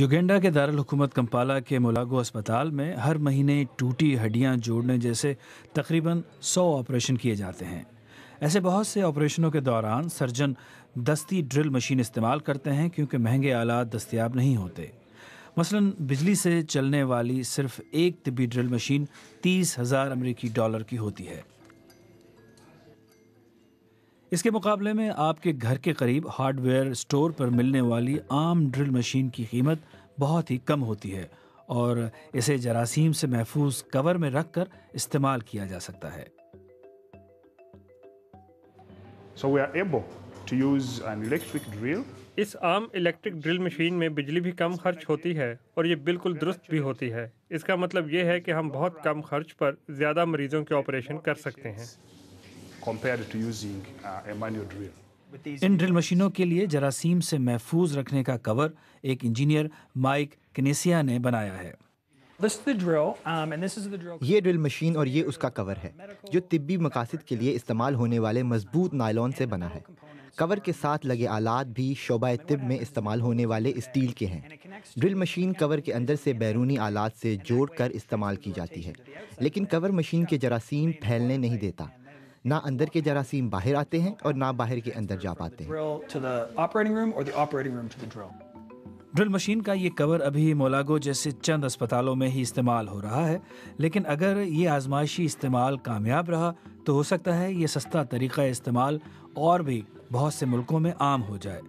Uganda کے دارالحکومت کمپالا کے مولاگو اسپتال میں ہر مہینے ٹوٹی ہڈیاں جوڑنے جیسے تقریباً 100 آپریشن کیے جاتے ہیں۔ ایسے بہت سے آپریشنوں کے دوران سرجن دستی ڈرل مشین استعمال کرتے ہیں کیونکہ مہنگے آلات دستیاب نہیں ہوتے۔ مثلاً بجلی سے چلنے والی صرف ایک طبی ڈرل مشین 30,000 امریکی ڈالر کی ہوتی ہے۔ اس کے مقابلے میں آپ کے گھر کے قریب ہارڈ ویئر اسٹور پر ملنے والی عام ڈرل مشین کی قیمت بہت ہی کم ہوتی ہے اور اسے جراثیم سے محفوظ کور میں رکھ کر استعمال کیا جا سکتا ہے۔ So we are able to use an electric drill. اس عام الیکٹرک ڈرل مشین میں بجلی بھی کم خرچ ہوتی ہے اور یہ بالکل درست بھی ہوتی ہے۔ اس کا مطلب یہ ہے کہ ہم بہت کم خرچ پر زیادہ مریضوں کے آپریشن کر سکتے ہیں compared to using a manual drill. In drill مشینوں کے لیے جراثیم سے محفوظ رکھنے کا کور ایک انجینئر مائک کنیسیا نے بنایا ہے۔ یہ ڈرل مشین اور یہ اس کا کور ہے جو طبی مقاصد کے لیے استعمال ہونے والے مضبوط نائلون سے بنا ہے۔ کور کے ساتھ لگے آلات بھی شعبہ طب میں استعمال ہونے والے اسٹیل کے ہیں۔ ڈرل مشین کور کے اندر سے بیرونی آلات سے جوڑ کر استعمال کی جاتی ہے، لیکن کور مشین کے جراثیم پھیلنے نہیں دیتا۔ نہ اندر کے جراثیم باہر آتے ہیں اور نہ باہر کے اندر جا پاتے ہیں۔ ڈرل مشین کا یہ کور ابھی مولاگو جیسے چند اسپتالوں میں ہی استعمال ہو رہا ہے، لیکن اگر یہ آزمائشی استعمال کامیاب رہا تو ہو سکتا ہے یہ سستا طریقہ استعمال اور بھی بہت سے ملکوں میں عام ہو جائے۔